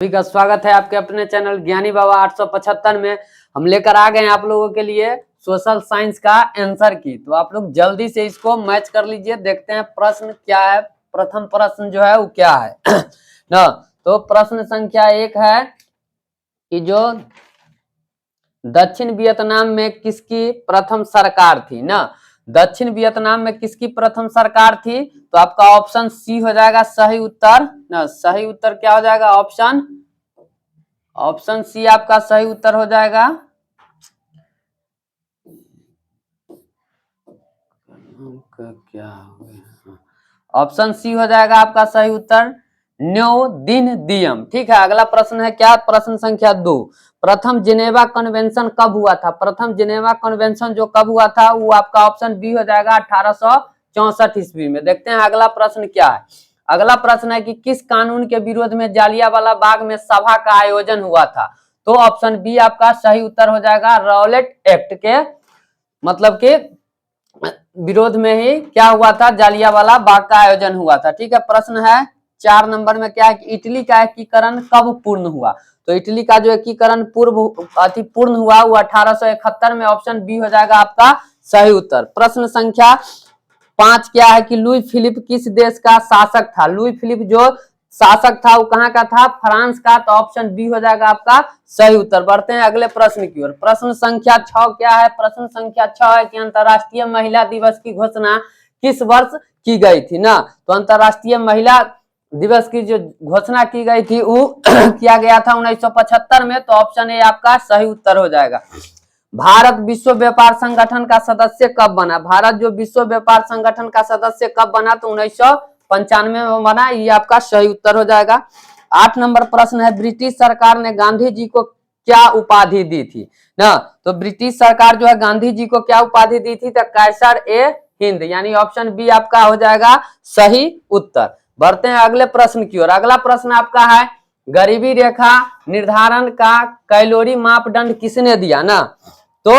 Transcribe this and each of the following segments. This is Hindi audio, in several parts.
सभी का स्वागत है आपके अपने चैनल ज्ञानी बाबा 875 में। हम लेकर आ गए हैं आप लोगों के लिए सोशल साइंस का आंसर की। तो आप लोग जल्दी से इसको मैच कर लीजिए। देखते हैं प्रश्न क्या है। प्रथम प्रश्न जो है वो क्या है ना। तो प्रश्न संख्या 1 है कि जो दक्षिण वियतनाम में किसकी प्रथम सरकार थी ना। दक्षिण वियतनाम में किसकी प्रथम सरकार थी? तो आपका ऑप्शन सी हो जाएगा सही उत्तर ना। सही उत्तर क्या हो जाएगा? ऑप्शन सी आपका सही उत्तर हो जाएगा। क्या ऑप्शन सी हो जाएगा आपका सही उत्तर, न्यू दिन दियम। ठीक है, अगला प्रश्न है क्या? प्रश्न संख्या 2, प्रथम जिनेवा कन्वेंशन कब हुआ था? प्रथम जिनेवा कन्वेंशन जो कब हुआ था वो आपका ऑप्शन बी हो जाएगा 1864 ईस्वी में। देखते हैं अगला प्रश्न क्या है। अगला प्रश्न है कि किस कानून के विरोध में जालियांवाला बाग में सभा का आयोजन हुआ था? तो ऑप्शन बी आपका सही उत्तर हो जाएगा, रॉलेट एक्ट के मतलब के विरोध में ही क्या हुआ था? जालियांवाला बाग का आयोजन हुआ था। ठीक है, प्रश्न है 4 नंबर में क्या है कि इटली का एकीकरण कब पूर्ण हुआ? तो इटली का जो एकीकरण पूर्ण हुआ वो 1871 में। ऑप्शन बी हो जाएगा आपका सही उत्तर। प्रश्न संख्या 5 क्या है कि लुई फिलिप किस देश का शासक था? लुई फिलिप जो शासक था वो कहाँ का था? फ्रांस का। तो ऑप्शन बी हो जाएगा आपका सही उत्तर। बढ़ते हैं अगले प्रश्न की ओर। प्रश्न संख्या 6 क्या है? प्रश्न संख्या 6 है कि अंतर्राष्ट्रीय महिला दिवस की घोषणा किस वर्ष की गई थी ना। तो अंतर्राष्ट्रीय महिला दिवस की जो घोषणा की गई थी वो किया गया था 1975 में। तो ऑप्शन ए आपका सही उत्तर हो जाएगा। भारत विश्व व्यापार संगठन का सदस्य कब बना? भारत जो विश्व व्यापार संगठन का सदस्य कब बना? तो 1995 में बना। ये आपका सही उत्तर हो जाएगा। 8 नंबर प्रश्न है, ब्रिटिश सरकार ने गांधी जी को क्या उपाधि दी थी ना। तो ब्रिटिश सरकार जो है गांधी जी को क्या उपाधि दी थी? तो कैसर ए हिंद, यानी ऑप्शन बी आपका हो जाएगा सही उत्तर। बढ़ते हैं अगले प्रश्न की ओर। अगला प्रश्न आपका है, गरीबी रेखा निर्धारण का कैलोरी मापदंड किसने दिया ना। तो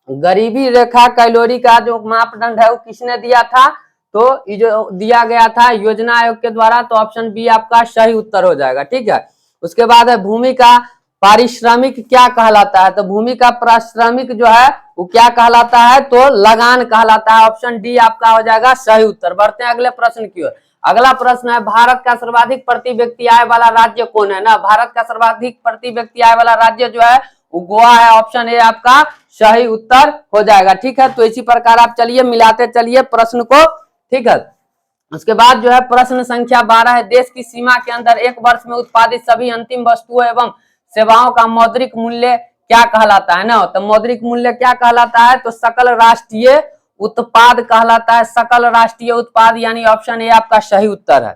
गरीबी रेखा कैलोरी का जो मापदंड है वो किसने दिया था? तो ये जो दिया गया था योजना आयोग के द्वारा। तो ऑप्शन बी आपका सही उत्तर हो जाएगा। ठीक है, उसके बाद है भूमि का पारिश्रमिक क्या कहलाता है? तो भूमि का पारिश्रमिक जो है वो क्या कहलाता है? तो लगान कहलाता है। ऑप्शन डी आपका हो जाएगा सही उत्तर। बढ़ते हैं अगले प्रश्न की ओर। अगला प्रश्न है, भारत का सर्वाधिक प्रति व्यक्ति आय वाला राज्य कौन है ना। भारत का सर्वाधिक प्रति व्यक्ति आय वाला राज्य जो है वो गोवा है। ऑप्शन ए आपका सही उत्तर हो जाएगा। ठीक है, तो इसी प्रकार आप चलिए मिलाते चलिए प्रश्न को। ठीक है, उसके बाद जो है प्रश्न संख्या 12 है, देश की सीमा के अंदर एक वर्ष में उत्पादित सभी अंतिम वस्तुओं एवं सेवाओं का मौद्रिक मूल्य क्या कहलाता है ना। तो मौद्रिक मूल्य क्या कहलाता है? तो सकल राष्ट्रीय उत्पाद कहलाता है। सकल राष्ट्रीय उत्पाद, यानी ऑप्शन ए आपका सही उत्तर है।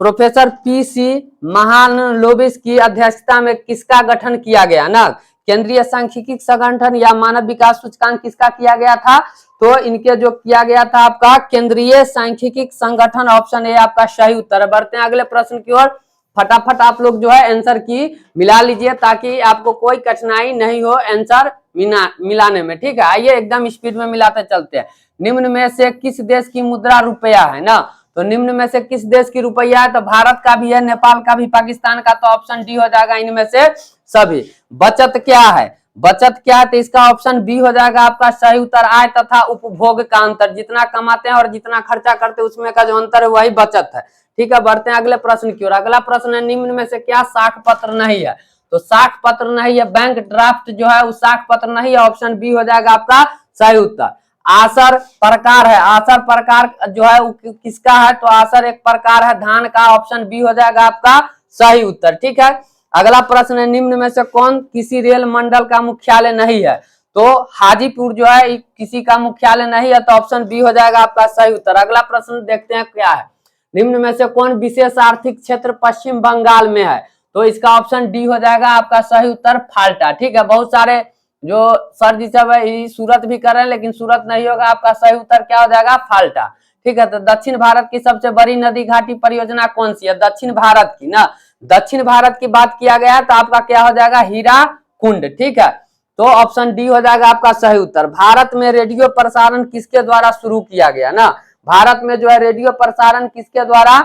प्रोफेसर पीसी महालनोबिस की अध्यक्षता में किसका गठन किया गया ना। केंद्रीय सांख्यिकी संगठन या मानव विकास सूचकांक किसका किया गया था? तो इनके जो किया गया था आपका केंद्रीय सांख्यिकी संगठन। ऑप्शन ए आपका सही उत्तर है। बढ़ते हैं अगले प्रश्न की ओर। फटाफट आप लोग जो है आंसर की मिला लीजिए ताकि आपको कोई कठिनाई नहीं हो आंसर मिलाने में। ठीक है, आइए एकदम स्पीड में मिलाते चलते हैं। निम्न में से किस देश की मुद्रा रुपया है ना। तो निम्न में से किस देश की रुपया है? तो भारत का भी है, नेपाल का भी, पाकिस्तान का। तो ऑप्शन डी हो जाएगा इनमें से सभी। बचत क्या है? बचत क्या है? तो इसका ऑप्शन बी हो जाएगा आपका सही उत्तर, आय तथा उपभोग का अंतर। जितना कमाते हैं और जितना खर्चा करते हैं उसमें का जो अंतर है वही बचत है। ठीक है, बढ़ते हैं अगले प्रश्न की ओर। अगला प्रश्न है, निम्न में से क्या साख पत्र नहीं है? तो साख पत्र नहीं है, बैंक ड्राफ्ट जो है वो साख पत्र नहीं है। ऑप्शन बी हो जाएगा आपका सही उत्तर। आसर प्रकार है, आसर प्रकार जो है वो किसका है? तो आसर एक प्रकार है धान का। ऑप्शन बी हो जाएगा आपका सही उत्तर। ठीक है, अगला प्रश्न है, निम्न में से कौन किसी रेल मंडल का मुख्यालय नहीं है? तो हाजीपुर जो है किसी का मुख्यालय नहीं है। तो ऑप्शन बी हो जाएगा आपका सही उत्तर। अगला प्रश्न देखते हैं क्या है, निम्न में से कौन विशेष आर्थिक क्षेत्र पश्चिम बंगाल में है? तो इसका ऑप्शन डी हो जाएगा आपका सही उत्तर, फाल्टा। ठीक है, बहुत सारे जो सर जी सब है सूरत भी कर रहे हैं लेकिन सूरत नहीं होगा। आपका सही उत्तर क्या हो जाएगा? फाल्टा। ठीक है, तो दक्षिण भारत की सबसे बड़ी नदी घाटी परियोजना कौन सी है? दक्षिण भारत की ना, दक्षिण भारत की बात किया गया तो आपका क्या हो जाएगा? हीरा कुंड। ठीक है, तो ऑप्शन डी हो जाएगा आपका सही उत्तर। भारत में रेडियो प्रसारण किसके द्वारा शुरू किया गया ना। भारत में जो है रेडियो प्रसारण किसके द्वारा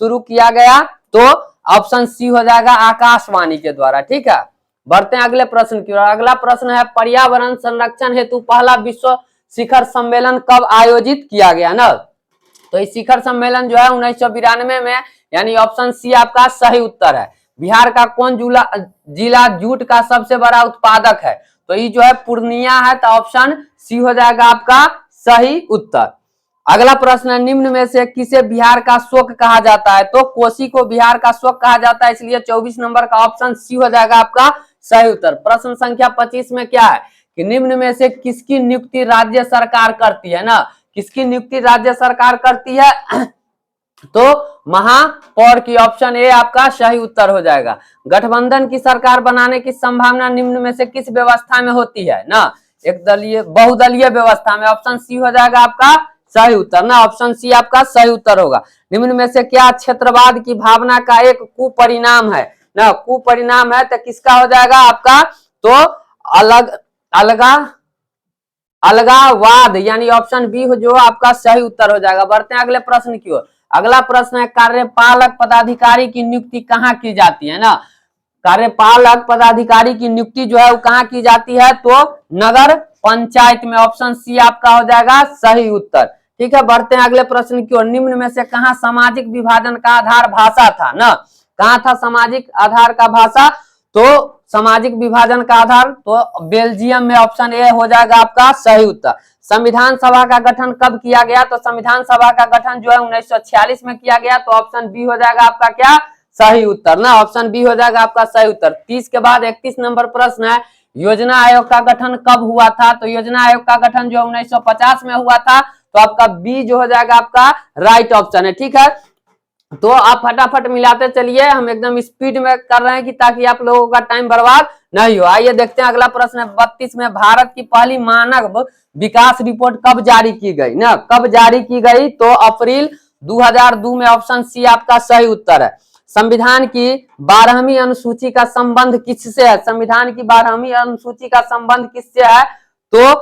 शुरू किया गया? तो ऑप्शन सी हो जाएगा आकाशवाणी के द्वारा। ठीक है, बढ़ते हैं अगले प्रश्न की ओर। अगला प्रश्न है पर्यावरण संरक्षण हेतु पहला विश्व शिखर सम्मेलन कब आयोजित किया गया ना। तो इस शिखर सम्मेलन जो है 1992 में, यानी ऑप्शन सी आपका सही उत्तर है। बिहार का कौन जिला जूट का सबसे बड़ा उत्पादक है, तो ये जो है पूर्णिया है, तो ऑप्शन सी हो जाएगा आपका सही उत्तर। अगला प्रश्न है निम्न में से किसे बिहार का शोक कहा जाता है, तो कोसी को बिहार का शोक कहा जाता है, इसलिए 24 नंबर का ऑप्शन सी हो जाएगा आपका सही उत्तर। प्रश्न संख्या 25 में क्या है कि निम्न में से किसकी नियुक्ति राज्य सरकार करती है ना, किसकी नियुक्ति राज्य सरकार करती है तो महापौर की, ऑप्शन ए आपका सही उत्तर हो जाएगा। गठबंधन की सरकार बनाने की संभावना निम्न में से किस व्यवस्था में होती है ना, एक दलीय बहुदलीय व्यवस्था में, ऑप्शन सी हो जाएगा आपका सही उत्तर ना, ऑप्शन सी आपका सही उत्तर होगा। निम्न में से क्या क्षेत्रवाद की भावना का एक कुपरिणाम है ना, कुपरिणाम है तो किसका हो जाएगा आपका, तो अलगावाद, यानी ऑप्शन बी जो आपका सही उत्तर हो जाएगा। बढ़ते हैं अगले प्रश्न की ओर। अगला प्रश्न है कार्यपालक पदाधिकारी की नियुक्ति कहाँ की जाती है ना, कार्यपालक पदाधिकारी की नियुक्ति जो है वो कहाँ की जाती है, तो नगर पंचायत में, ऑप्शन सी आपका हो जाएगा सही उत्तर। ठीक है, बढ़ते हैं अगले प्रश्न की ओर। निम्न में से कहाँ सामाजिक विभाजन का आधार भाषा था ना, कहाँ था सामाजिक आधार का भाषा, तो सामाजिक विभाजन का आधार तो बेल्जियम में, ऑप्शन ए हो जाएगा आपका सही उत्तर। संविधान सभा का गठन कब किया गया, तो संविधान सभा का गठन जो है 1946 में किया गया, तो ऑप्शन बी हो जाएगा आपका क्या सही उत्तर ना, ऑप्शन बी हो जाएगा आपका सही उत्तर। 30 के बाद 31 नंबर प्रश्न है योजना आयोग का गठन कब हुआ था, तो योजना आयोग का गठन जो 1950 में हुआ था, तो आपका बी जो हो जाएगा आपका राइट ऑप्शन है। ठीक है, तो आप फटाफट मिलाते चलिए, हम एकदम स्पीड में कर रहे हैं कि ताकि आप लोगों का टाइम बर्बाद नहीं हो। आइए देखते हैं अगला प्रश्न है 32 में भारत की पहली मानव विकास रिपोर्ट कब जारी की गई ना, कब जारी की गई, तो अप्रैल 2002 में, ऑप्शन सी आपका सही उत्तर है। संविधान की 12वीं अनुसूची का संबंध किससे है, संविधान की 12वीं अनुसूची का संबंध किससे है, तो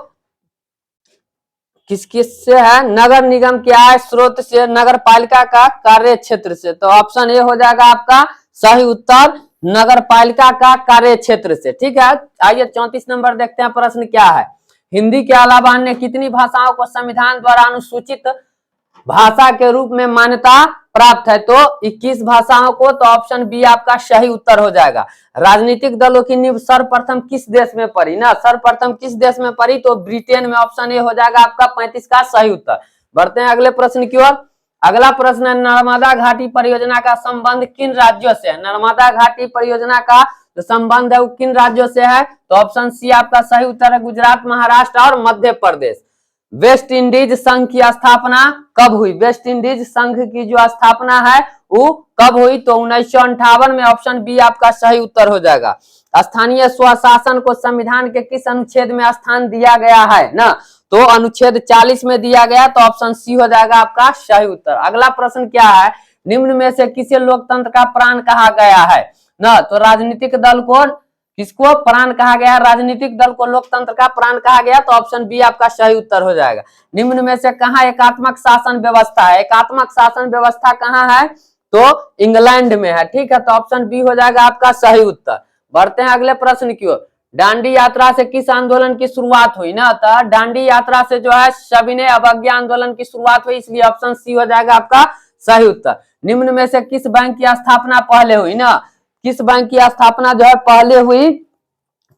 किससे है, नगर निगम क्या है स्रोत से, नगर पालिका का कार्य क्षेत्र से, तो ऑप्शन ए हो जाएगा आपका सही उत्तर, नगर पालिका का कार्य क्षेत्र से। ठीक है, आइए 34 नंबर देखते हैं प्रश्न क्या है। हिंदी के अलावा अन्य कितनी भाषाओं को संविधान द्वारा अनुसूचित भाषा के रूप में मान्यता प्राप्त है, तो 21 भाषाओं को, तो ऑप्शन बी आपका सही उत्तर हो जाएगा। राजनीतिक दलों की नींव सर्वप्रथम किस देश में पड़ी ना, सर्वप्रथम किस देश में पड़ी, तो ब्रिटेन में, ऑप्शन ए हो जाएगा आपका 35 का सही उत्तर। बढ़ते हैं अगले प्रश्न की ओर। अगला प्रश्न है नर्मदा घाटी परियोजना का संबंध किन राज्यों से है, नर्मदा घाटी परियोजना का जो संबंध है वो किन राज्यों से है, तो ऑप्शन सी आपका सही उत्तर है गुजरात, महाराष्ट्र और मध्य प्रदेश। वेस्ट इंडीज संघ की स्थापना कब हुई, वेस्ट इंडीज संघ की जो स्थापना है वो कब हुई, तो 1958 में, ऑप्शन बी आपका सही उत्तर हो जाएगा। स्थानीय स्वशासन को संविधान के किस अनुच्छेद में स्थान दिया गया है ना, तो अनुच्छेद 40 में दिया गया, तो ऑप्शन सी हो जाएगा आपका सही उत्तर। अगला प्रश्न क्या है, निम्न में से किसे लोकतंत्र का प्राण कहा गया है ना, तो राजनीतिक दल को किसको प्राण कहा गया, राजनीतिक दल को लोकतंत्र का प्राण कहा गया, तो ऑप्शन बी आपका सही उत्तर हो जाएगा। निम्न में से कहाँ एकात्मक शासन व्यवस्था है, एकात्मक शासन व्यवस्था कहाँ है, तो इंग्लैंड में है। ठीक है, तो ऑप्शन बी हो जाएगा आपका सही उत्तर। बढ़ते हैं अगले प्रश्न की ओर। दांडी यात्रा से किस आंदोलन की शुरुआत हुई ना, तो दांडी यात्रा से जो है सविनय अवज्ञा आंदोलन की शुरुआत हुई, इसलिए ऑप्शन सी हो जाएगा आपका सही उत्तर। निम्न में से किस बैंक की स्थापना पहले हुई ना, किस बैंक की स्थापना जो है पहले हुई,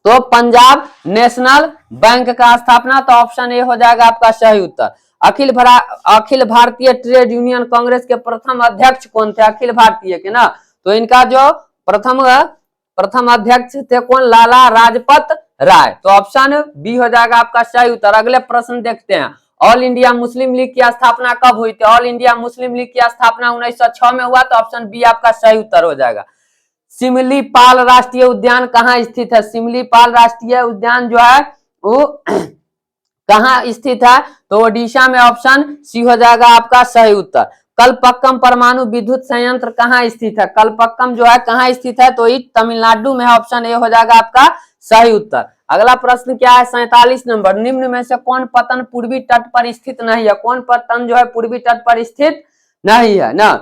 तो पंजाब नेशनल बैंक का स्थापना, तो ऑप्शन ए हो जाएगा आपका सही उत्तर। अखिल भारतीय ट्रेड यूनियन कांग्रेस के प्रथम अध्यक्ष कौन थे, अखिल भारतीय के ना, तो इनका जो प्रथम अध्यक्ष थे कौन, लाला लाजपत राय, तो ऑप्शन बी हो जाएगा आपका सही उत्तर। अगले प्रश्न देखते हैं। ऑल इंडिया मुस्लिम लीग की स्थापना कब हुई थी, ऑल इंडिया मुस्लिम लीग की स्थापना 1906 में हुआ, तो ऑप्शन बी आपका सही उत्तर हो जाएगा। सिमलीपाल राष्ट्रीय उद्यान कहाँ स्थित है, सिमलीपाल राष्ट्रीय उद्यान जो है वो कहाँ स्थित है, तो ओडिशा में, ऑप्शन सी हो जाएगा आपका सही उत्तर। कलपक्कम परमाणु विद्युत संयंत्र कहाँ स्थित है, कलपक्कम जो है कहाँ स्थित है, तो ये तमिलनाडु में, ऑप्शन ए हो जाएगा आपका सही उत्तर। अगला प्रश्न क्या है 47 नंबर। निम्न में से कौन पतन पूर्वी तट पर स्थित नहीं है, कौन पतन जो है पूर्वी तट पर स्थित नहीं है ना,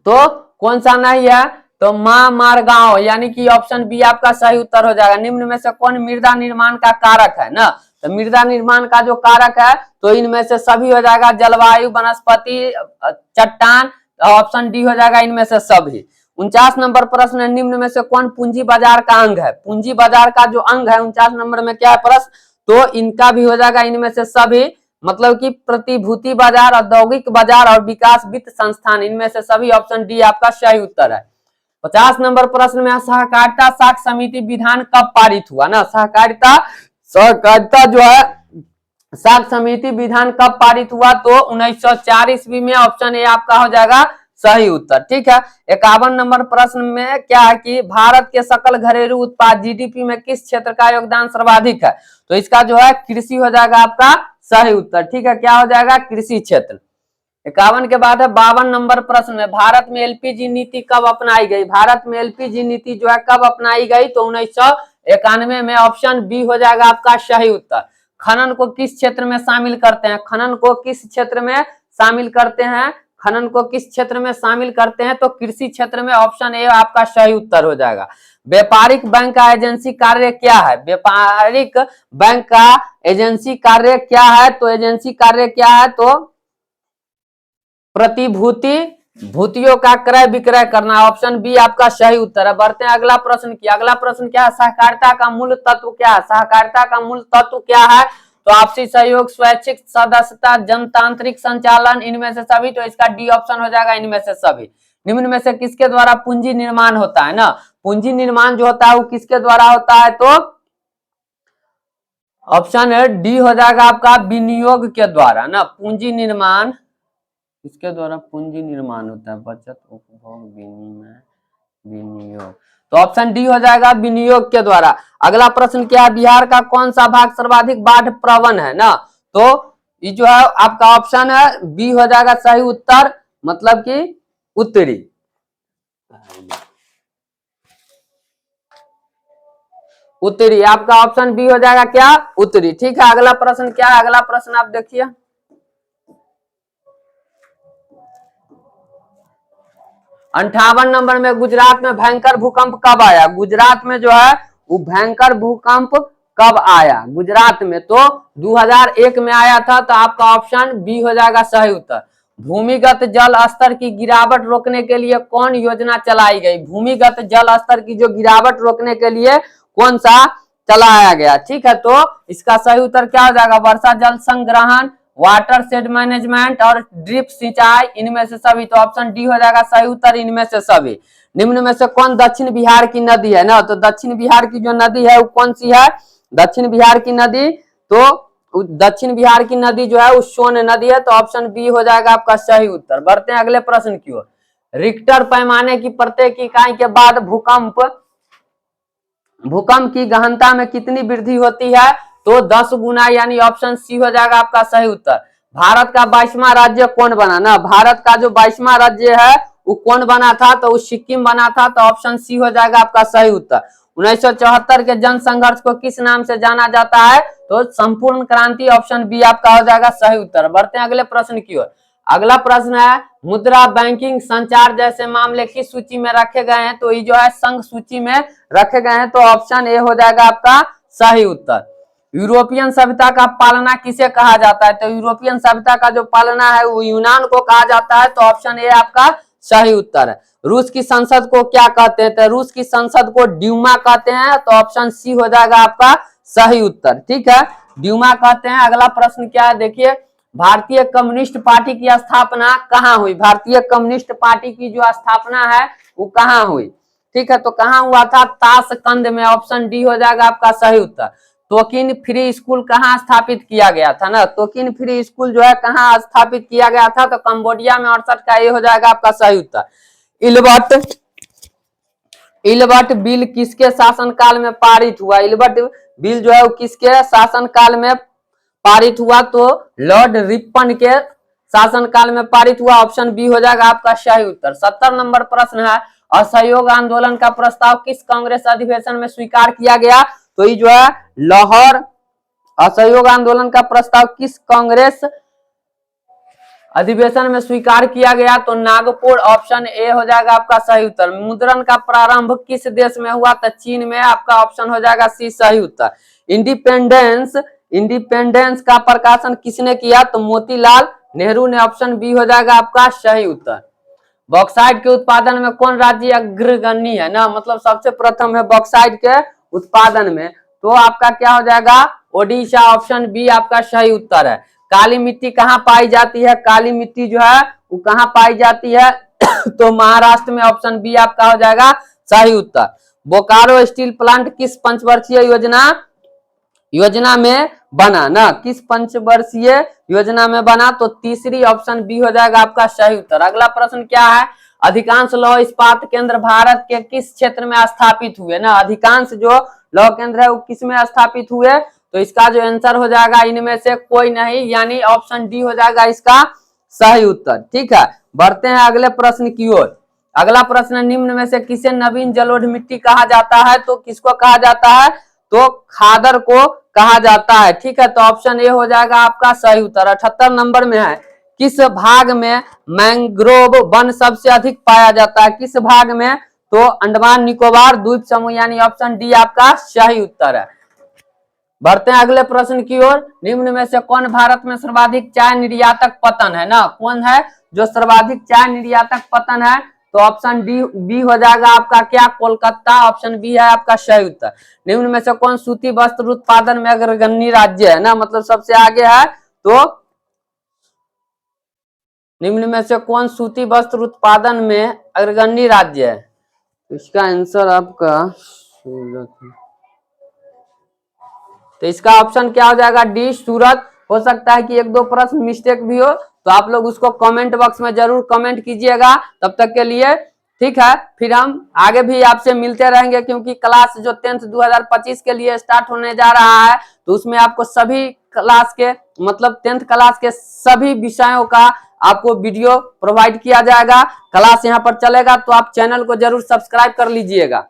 तो कौन सा नहीं है? तो मारगांव, यानी कि ऑप्शन बी आपका सही उत्तर हो जाएगा। निम्न में से कौन मृदा निर्माण का कारक है ना? तो मृदा निर्माण का जो कारक है तो इनमें से सभी हो जाएगा, जलवायु, वनस्पति, चट्टान, ऑप्शन डी हो जाएगा इनमें से सभी। 49 नंबर प्रश्न है, निम्न में से कौन पूंजी बाजार का अंग है? पूंजी बाजार का जो अंग है 49 नंबर में क्या है प्रश्न? तो इनका भी हो जाएगा इनमें से सभी, मतलब कि प्रतिभूति बाजार, औद्योगिक बाजार और विकास वित्त संस्थान, इनमें से सभी ऑप्शन डी आपका सही उत्तर है। 50 नंबर प्रश्न में सहकारिता साख समिति विधान कब पारित हुआ ना? सहकारिता जो है साख समिति विधान कब पारित हुआ? तो 1904 ईस्वी में, ऑप्शन ए आपका हो जाएगा सही उत्तर। ठीक है। 51 नंबर प्रश्न में क्या है कि भारत के सकल घरेलू उत्पाद जीडीपी में किस क्षेत्र का योगदान सर्वाधिक है? तो इसका जो है कृषि हो जाएगा आपका सही उत्तर। ठीक है, क्या हो जाएगा? कृषि क्षेत्र। 51 के बाद है 52 नंबर प्रश्न में, भारत में एलपीजी नीति कब अपनाई गई? भारत में एलपीजी नीति जो है कब अपनाई गई? तो 1991 में, ऑप्शन बी हो जाएगा आपका सही उत्तर। खनन को किस क्षेत्र में शामिल करते हैं? खनन को किस क्षेत्र में शामिल करते हैं? खनन को किस क्षेत्र में शामिल करते हैं? तो कृषि क्षेत्र में, ऑप्शन ए आपका सही उत्तर हो जाएगा। व्यापारिक बैंक का एजेंसी कार्य क्या है? व्यापारिक बैंक का एजेंसी कार्य क्या है? तो एजेंसी कार्य क्या है? तो भूतियों का क्रय विक्रय करना, ऑप्शन बी आपका सही उत्तर है। बढ़ते हैं अगला प्रश्न की। अगला प्रश्न क्या है? सहकारिता का मूल तत्व क्या है? सहकारिता का मूल तत्व क्या है? तो आपसी सहयोग, स्वैच्छिक सदस्यता, जनतांत्रिक संचालन, इनमें से सभी। तो इसका डी ऑप्शन हो जाएगा इनमें से सभी। निम्न में से किसके द्वारा पूंजी निर्माण होता है ना? पूंजी निर्माण जो होता है वो किसके द्वारा होता है? तो ऑप्शन डी हो जाएगा आपका विनियोग के द्वारा ना। पूंजी निर्माण इसके द्वारा पूंजी निर्माण होता है, बचत, उपभोग, विनिमय, विनियोग। तो ऑप्शन डी हो जाएगा विनियोग के द्वारा। अगला प्रश्न क्या है? बिहार का कौन सा भाग सर्वाधिक बाढ़ प्रवण है ना? तो ये जो है आपका ऑप्शन है बी हो जाएगा सही उत्तर, मतलब कि उत्तरी। उत्तरी आपका ऑप्शन बी हो जाएगा क्या? उत्तरी। ठीक है, अगला प्रश्न क्या है? अगला प्रश्न आप देखिए। 58 नंबर में, गुजरात में भयंकर भूकंप कब आया? गुजरात में जो है वो भयंकर भूकंप कब आया गुजरात में? तो 2001 में आया था। तो आपका ऑप्शन बी हो जाएगा सही उत्तर। भूमिगत जल स्तर की गिरावट रोकने के लिए कौन योजना चलाई गई? भूमिगत जल स्तर की जो गिरावट रोकने के लिए कौन सा चलाया गया? ठीक है, तो इसका सही उत्तर क्या हो जाएगा? वर्षा जल संग्रहण, वाटर शेड मैनेजमेंट और ड्रिप सिंचाई, इनमें से सभी। तो ऑप्शन डी हो जाएगा सही उत्तर, इनमें से सभी। निम्न में से कौन दक्षिण बिहार की नदी है ना? तो दक्षिण बिहार की जो नदी है वो कौन सी है? दक्षिण बिहार की नदी, तो दक्षिण बिहार की नदी जो है वो सोन नदी है। तो ऑप्शन बी हो जाएगा आपका सही उत्तर। बढ़ते हैं अगले प्रश्न की ओर। रिक्टर पैमाने की प्रत्येक इकाई के बाद भूकंप की गहनता में कितनी वृद्धि होती है? तो 10 गुना, यानी ऑप्शन सी हो जाएगा आपका सही उत्तर। भारत का 22वां राज्य कौन बना ना? भारत का जो 22वां राज्य है वो कौन बना था? तो वो सिक्किम बना था। तो ऑप्शन सी हो जाएगा आपका सही उत्तर। 1974 के जन संघर्ष को किस नाम से जाना जाता है? तो संपूर्ण क्रांति, ऑप्शन बी आपका हो जाएगा सही उत्तर। बढ़ते हैं अगले प्रश्न की ओर। अगला प्रश्न है, मुद्रा, बैंकिंग, संचार जैसे मामले किस सूची में रखे गए हैं? तो ये जो है संघ सूची में रखे गए हैं। तो ऑप्शन ए हो जाएगा आपका सही उत्तर। यूरोपियन सभ्यता का पालना किसे कहा जाता है? तो यूरोपियन सभ्यता का जो पालना है वो यूनान को कहा जाता है। तो ऑप्शन ए आपका सही उत्तर है। रूस की संसद को क्या कहते हैं? तो रूस की संसद को ड्यूमा कहते हैं। तो ऑप्शन सी हो जाएगा आपका सही उत्तर। ठीक है, ड्यूमा कहते हैं। अगला प्रश्न क्या है देखिए, भारतीय कम्युनिस्ट पार्टी की स्थापना कहाँ हुई? भारतीय कम्युनिस्ट पार्टी की जो स्थापना है वो कहाँ हुई? ठीक है, तो कहाँ हुआ था? ताशकंद में, ऑप्शन डी हो जाएगा आपका सही उत्तर। तोकिन फ्री स्कूल कहाँ स्थापित किया गया था ना? तोकिन फ्री स्कूल जो है कहाँ स्थापित किया गया था? तो कंबोडिया में। 68 का ये हो जाएगा आपका सही उत्तर। इल्बर्ट बिल किसके शासनकाल में पारित हुआ? इल्बर्ट बिल जो है वो किसके शासनकाल में पारित हुआ? तो लॉर्ड रिपन के शासनकाल में पारित हुआ। ऑप्शन बी हो जाएगा आपका सही उत्तर। 70 नंबर प्रश्न है, असहयोग आंदोलन का प्रस्ताव किस कांग्रेस अधिवेशन में स्वीकार किया गया? तो ये जो है लाहौर असहयोग आंदोलन का प्रस्ताव किस कांग्रेस अधिवेशन में स्वीकार किया गया, तो नागपुर ऑप्शन ए हो जाएगा आपका सही उत्तर। मुद्रण का प्रारंभ किस देश में हुआ, तो चीन में, आपका ऑप्शन हो जाएगा सी सही उत्तर। इंडिपेंडेंस का प्रकाशन किसने किया, तो मोतीलाल नेहरू ने, ऑप्शन बी हो जाएगा आपका सही उत्तर। बॉक्साइट के उत्पादन में कौन राज्य अग्रगण्य है ना, मतलब सबसे प्रथम है बॉक्साइट के उत्पादन में, तो आपका क्या हो जाएगा ओडिशा, ऑप्शन बी आपका सही उत्तर है। काली मिट्टी कहाँ पाई जाती है, काली मिट्टी जो है वो कहाँ पाई जाती है तो महाराष्ट्र में, ऑप्शन बी आपका हो जाएगा सही उत्तर। बोकारो स्टील प्लांट किस पंचवर्षीय योजना में बना ना, किस पंचवर्षीय योजना में बना, तो तीसरी, ऑप्शन बी हो जाएगा आपका सही उत्तर। अगला प्रश्न क्या है, अधिकांश लौह इस्पात केंद्र भारत के किस क्षेत्र में स्थापित हुए ना, अधिकांश जो लौह केंद्र है वो किस में स्थापित हुए, तो इसका जो आंसर हो जाएगा इनमें से कोई नहीं, यानी ऑप्शन डी हो जाएगा इसका सही उत्तर। ठीक है, बढ़ते हैं अगले प्रश्न की ओर। अगला प्रश्न, निम्न में से किसे नवीन जलोढ़ मिट्टी कहा जाता है, तो किसको कहा जाता है, तो खादर को कहा जाता है। ठीक है, तो ऑप्शन ए हो जाएगा आपका सही उत्तर। 78 नंबर में है, किस भाग में मैंग्रोव वन सबसे अधिक पाया जाता है, किस भाग में, तो अंडमान निकोबार द्वीप समूह, यानी ऑप्शन डी आपका सही उत्तर है। बढ़ते हैं अगले प्रश्न की ओर। निम्न में से कौन भारत में सर्वाधिक चाय निर्यातक पतन है ना, कौन है जो सर्वाधिक चाय निर्यातक पतन है, तो ऑप्शन डी बी हो जाएगा आपका क्या, कोलकाता, ऑप्शन बी है आपका सही उत्तर। निम्न में से कौन सूती वस्त्र उत्पादन में अग्रगण्य राज्य है ना, मतलब सबसे आगे है, तो निम्न में से कौन सूती वस्त्र उत्पादन में अग्रगण्य राज्य है, इसका आंसर आपका तो इसका ऑप्शन क्या हो जाएगा, डी सूरत। हो सकता है कि एक दो प्रश्न मिस्टेक भी हो, तो आप लोग उसको कमेंट बॉक्स में जरूर कमेंट कीजिएगा। तब तक के लिए ठीक है, फिर हम आगे भी आपसे मिलते रहेंगे, क्योंकि क्लास जो 10th 2025 के लिए स्टार्ट होने जा रहा है, तो उसमें आपको सभी क्लास के मतलब 10th क्लास के सभी विषयों का आपको वीडियो प्रोवाइड किया जाएगा। क्लास यहाँ पर चलेगा, तो आप चैनल को जरूर सब्सक्राइब कर लीजिएगा।